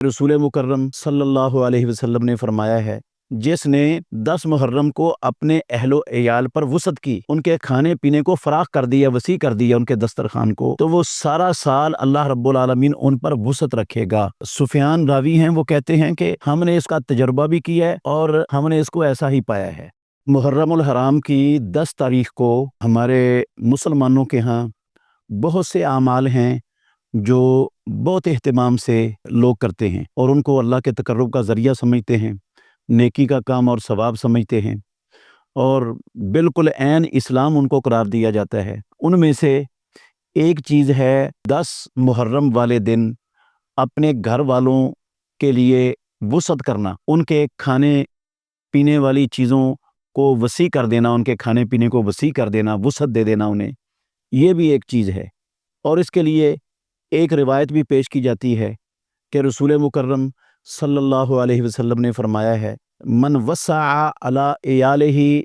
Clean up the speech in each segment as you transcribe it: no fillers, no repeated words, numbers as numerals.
रसूल मुकर्रम सल्लल्लाहु अलैहि वसल्लम ने फरमाया है, जिसने 10 मुहर्रम को अपने अहलो एयाल पर वुसअत की, उनके खाने पीने को फराख कर दिया, वसी कर दिया उनके दस्तरखान को, तो वो सारा साल अल्लाह रब्बुल आलमीन उन पर वुसअत रखेगा। सुफियान रावी हैं, वो कहते हैं कि हमने इसका तजर्बा भी किया है और हमने इसको ऐसा ही पाया है। मुहर्रमुल हराम की 10 तारीख को हमारे मुसलमानों के यहाँ बहुत से आमाल हैं जो बहुत एहतमाम से लोग करते हैं और उनको अल्लाह के तकर्रुब का ज़रिया समझते हैं, नेकी का काम और सवाब समझते हैं और बिल्कुल ऐन इस्लाम उनको करार दिया जाता है। उनमें से एक चीज़ है 10 मुहर्रम वाले दिन अपने घर वालों के लिए वुसअत करना, उनके खाने पीने वाली चीज़ों को वसी कर देना, उनके खाने पीने को वसी कर देना, वुसअत दे देना उन्हें, ये भी एक चीज़ है। और इसके लिए एक रिवायत भी पेश की जाती है कि रसूल मुकर्रम सल्लल्लाहु अलैहि वसल्लम ने फरमाया है, मन वस्सा अला एयालिही,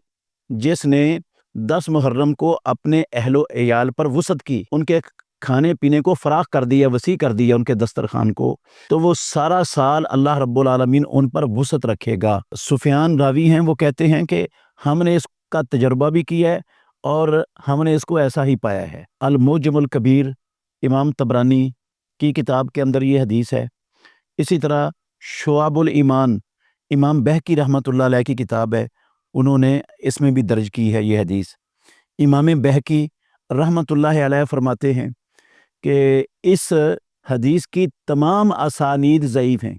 जिसने 10 मुहर्रम को अपने अहलो एयाल पर वुसअत की, उनके खाने पीने को फराख कर दिया, वसी कर दिया उनके दस्तरखान को, तो वो सारा साल अल्लाह रब्बुल आलमीन उन पर वुसअत रखेगा। सुफियान रावी हैं, वो कहते हैं कि हमने इसका तजर्बा भी किया है और हमने इसको ऐसा ही पाया है। अल मुजमुल कबीर इमाम तबरानी की किताब के अंदर ये हदीस है। इसी तरह शुआबुल ईमान इमाम बहकी रहमतुल्लाह अलैह की किताब है, उन्होंने इसमें भी दर्ज की है ये हदीस। इमाम बहकी रहमतुल्लाह अलैह फरमाते हैं कि इस हदीस की तमाम असानीद ज़ईफ़ हैं,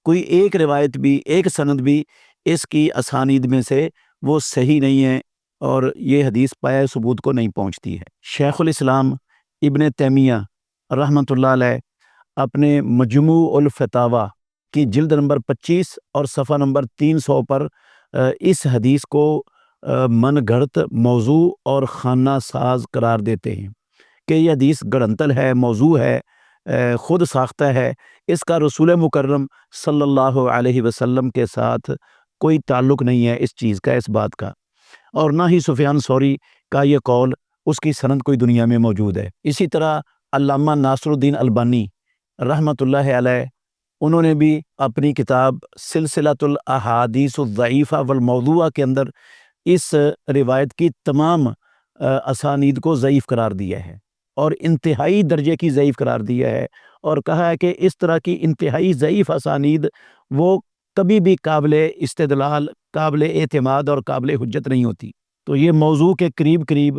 कोई एक रिवायत भी, एक सनद भी इसकी असानीद में से वो सही नहीं है और ये हदीस पाया सबूत को नहीं पहुँचती है। शेखुल इस्लाम इब्न तैमिया रहमतुल्लाह अलैह अपने मजमू फतावा की जिल्द नंबर 25 और सफ़ा नंबर 300 पर इस हदीस को मनगढ़ंत मौजू और खाना साज करार देते हैं कि यह हदीस गढ़ंतल है, मौजू है, ख़ुद साख्ता है, इसका रसूल मुकर्रम सल्लल्लाहु अलैहि वसल्लम के साथ कोई ताल्लुक़ नहीं है इस चीज़ का, इस बात का, और ना ही सुफियान सौरी का ये कौल उसकी सनद कोई दुनिया में मौजूद है। इसी तरह अल्लामा नासरुद्दीन अलबानी रहमतुल्लाह अलैह, उन्होंने भी अपनी किताब सिलसिलतुल अहादीसुल ज़ईफ़ा वल मौज़ूआ के अंदर इस रिवायत की तमाम असानीद को ज़ईफ़ करार दिया है और इंतहाई दर्जे की ज़ईफ़ करार दिया है और कहा है कि इस तरह की इंतहाई ज़ईफ़ असानीद वो कभी भी काबिले इस्तेदलाल, काबिले एतमाद और काबिले हुज्जत नहीं होती। तो ये मौजू के करीब करीब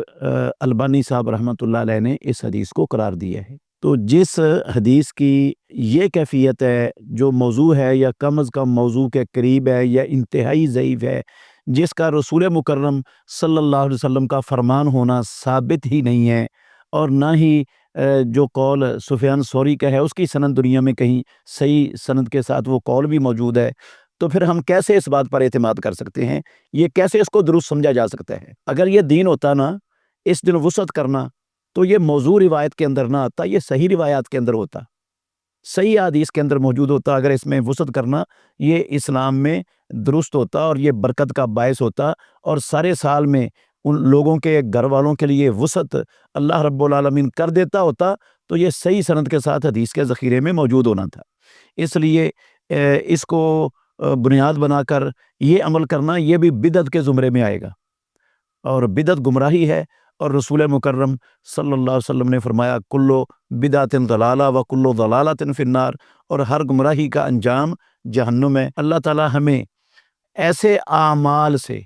अलबानी साहब रहमतुल्लाह अलैह ने इस हदीस को करार दिया है। तो जिस हदीस की ये कैफियत है, जो मौजू है या कम अज़ कम मौजू के करीब है या इंतहाई ज़ईफ़ है, जिसका रसूल मुकर्रम सल्लल्लाहु अलैहि वसल्लम का फरमान होना साबित ही नहीं है और ना ही जो कौल सुफियान सौरी का है उसकी सनद दुनिया में कहीं सही सनद के साथ वो कौल भी मौजूद है, तो फिर हम कैसे इस बात पर एतमाद कर सकते हैं? ये कैसे इसको दुरुस्त समझा जा सकता है? अगर ये दीन होता ना, इस दिन वुसअत करना, तो ये मौजू रिवायत के अंदर ना आता, ये सही रिवायात के अंदर होता, सही हदीस के अंदर मौजूद होता। अगर इसमें वुसअत करना ये इस्लाम में दुरुस्त होता और ये बरकत का बायस होता और सारे साल में उन लोगों के घर वालों के लिए वुसअत अल्लाह रब्बुल आलमीन कर देता होता, तो ये सही सनद के साथ हदीस के ज़ख़ीरे में मौजूद होना था। इसलिए इसको बुनियाद बनाकर ये अमल करना, ये भी बिदअत के ज़ुमरे में आएगा और बिदअत गुमराही है। और रसूल मुकर्रम सल्लल्लाहु अलैहि वसल्लम ने फरमाया, कुल्लु बिदअतिन ज़लाला व कुल्लु ज़लालतिन फिन्नार, और हर गुमराही का अंजाम जहन्नुम है। अल्लाह ताला हमें ऐसे आमाल से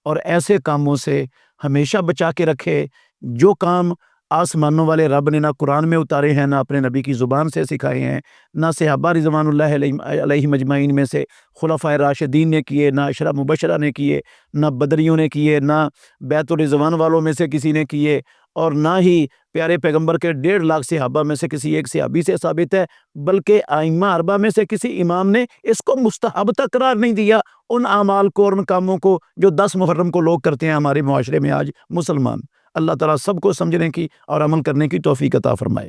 और ऐसे कामों से हमेशा बचा के रखे जो काम आसमानों वाले रब ने ना कुरान में उतारे हैं, ना अपने नबी की ज़ुबान से सिखाए हैं, ना सहाबा रिज़वानुल्लाह अलैहिम अजमाइन में से खुलफ़ाए राशिदीन ने किए, ना अशरा मुबशरा ने किए, ना बदरियों ने किए, ना बैतुर रिज़वान वालों में से किसी ने किए, और ना ही प्यारे पैगंबर के 1.5 लाख सहाबा में से किसी एक सहाबी से साबित है, बल्कि आइम्मा अरबा में से किसी इमाम ने इसको मुस्तहब तक करार नहीं दिया, उन आमाल को और उन कामों को जो 10 मुहर्रम को लोग करते हैं हमारे मुआशरे में आज मुसलमान। अल्लाह ताला सबको समझने की और अमल करने की तौफीक अता फरमाए।